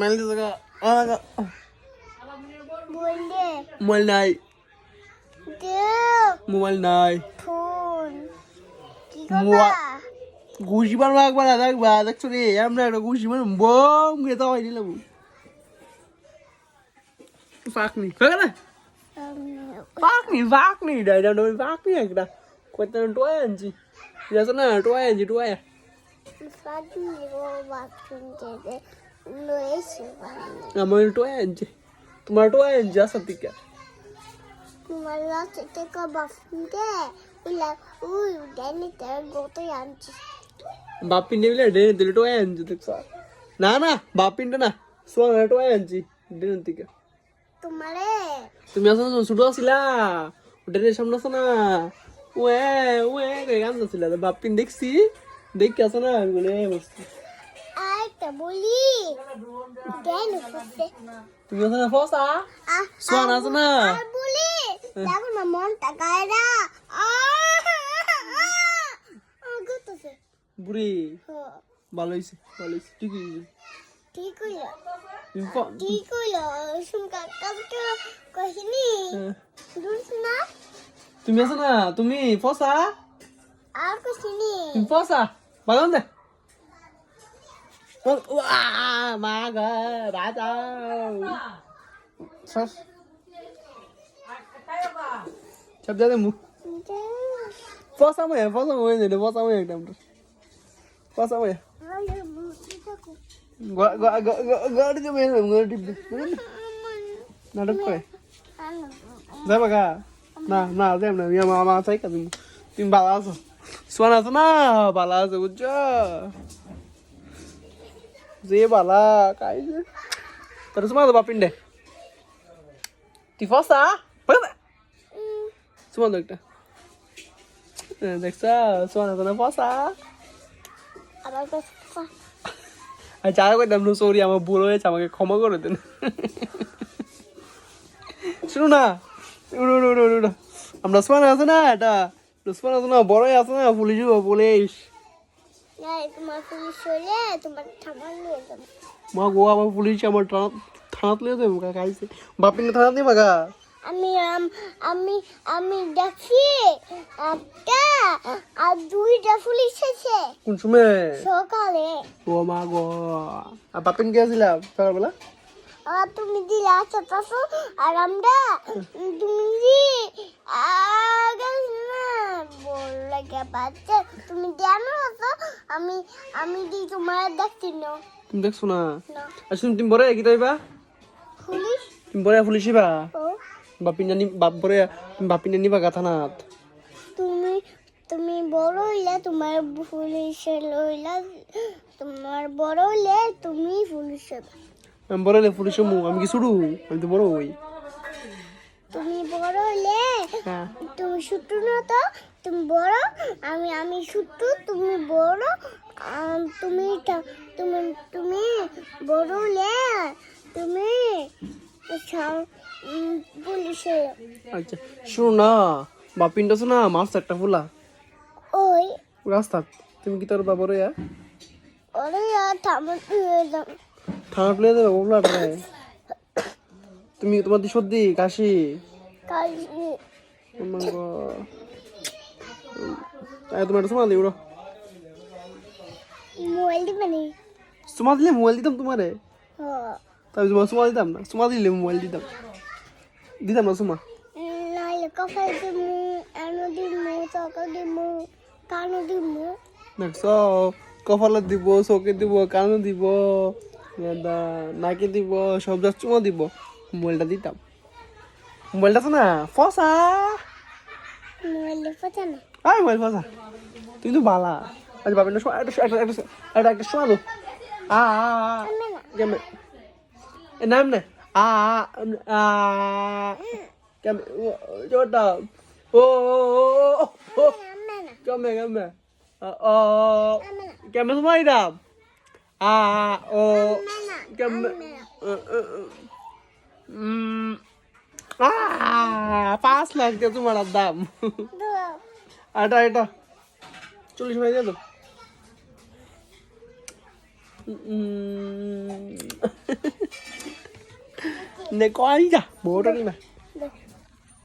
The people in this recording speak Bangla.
মেল দিছে মোবাইল নাই মোবাইল নাই ঘুষি মারবো একবার দেখবা দেখছো রে আমরা একটা ঘুষি মারব বম গেতা হয় দিলাম ফাঁকনি না ফাঁকনি ডাইডা ফাঁকনি একটা কত টোয়া আনছি যাচ্ছ না টোয়া আনছি টোয়া আমার টোয়া আনছে তোমার টোয়া আনছে আসা থেকে তোমার লাস্ট থেকে বাফুনকে উলা উই ডেনি তার গোতে আনছি বাপিন্ডে বিলে ডেনি দিলে টোয়া আনছে দেখছ না না বাপিন্ডে না সোনা টোয়া আনছি ডেনি থেকে তোমারে তুমি আসো ছোট ছিলা ডেনের সামনে আসো না ওয়ে ওয়ে গান ছিল বাপিন দেখছি দেখি আসো না বলে বসছি আইটা বলি দেন করতে তুমি আসো না ফসা সোনা আসো না আর বলি দেখো না মনটা গায়রা গতছে বুড়ি হ্যাঁ ভালো হইছে ঠিক হইছে ঠিক হইলো তুমি ঠিক হইলো শুনকা কাপটা কহিনি দুস না তুমি আসো না তুমি ফসা আর কহিনি তুমি ফসা বাগান দে মা গা রাজা সব সব জায়গায় মুখ ফসা মই নেই ফসা মই একদম ফসা মই গাড়ি যাবে গাড়ি টিপবে নাটক করে যাবা গা না না যাই না মামা চাই কা তুমি ভালো আছো সোনা আছো না ভালো আছো বুঝছো যে বালা কাই যে তোর সুমা তো বাপিন্ডে তুই ফসা সুমা তো একটা দেখছা সোনা তো না ফসা আবার কসা আর যারা কইতাম নো সরি আমার ভুল হয়েছে আমাকে ক্ষমা করে দেন শুনো না আমরা সোনা আছে না এটা সোনা আছে না বড়ই আছে না পুলিশ পুলিশ না তোমার পুলিশ হলে তোমার থানা নিয়ে যাবে মা গো আমার পুলিশ আমার থানাত লিয়ে দেবো কাকা আইছে বাপিনে থানাত নিয়ে বাগা আমি আমি দেখি একটা আর দুইটা পুলিশ এসেছে কোন সময় সকালে ও মা গো আর বাপিন গেছিলা সকালবেলা আর তুমি দিলে আচ্ছা তাসো আর আমরা তুমি দি বল লাগে বাচ্চা তুমি জানো তো আমি দি তোমার দেখছি না তুমি দেখছো না আর তুমি বড় কি তাইবা পুলিশ তুমি বড় পুলিশইবা ও বাপিন জানি বাপ বড় তুমি বাপিন নিবা গাথানাত তুমি বড় হইলে তোমার পুলিশ লইলা তোমার বড় হইলে তুমি পুলিশ হবে আমি বড় হলে পুলিশ আমি কি শুরু আমি তো বড় হই তুমি বড় হইলে তুমি ছোট না তো তুমি বড় আমি ছোট তুমি বড় তুমি তুমি বড় হলে তুমি পুলিশে আচ্ছা শুনো না বাপিনটা শোনা মাছ একটা ফুলা ওই রাস্তা তুমি কি তোর বাবার ইয়া ওরে থামত থানা প্লে দেবে বললা তুমি তোমার দি সর্দি কাশি তোমার সময় দিই মোবাইল দিবে নি সময় দিলে মোবাইল দিতাম তোমারে হ্যাঁ তাই তোমার সময় দিতাম না সময় দিলে মোবাইল দিতাম না সময় নাইলে কফাই দিমু এনো দিমু চকা দিমু কানো দিমু দেখছ কপালে দিব চকে দিব কানো দিব নাকে দিব সব যা চুমা দিব মোবাইলটা দিতাম মোবাইলটা তো না ফসা মোবাইল ফটা না আয় মোবাইল ফসা তুই তো বালা আচ্ছা বাবা একটা শোনা দো কেমন নাম না কেমন জোরটা ও কেমন কেমন সময় দাম ও কেমন 5 লাখ দিয়ে তোমার দাম এটা 40 হয়ে গেল 내 거 아니자. 뭐라니 마. 네.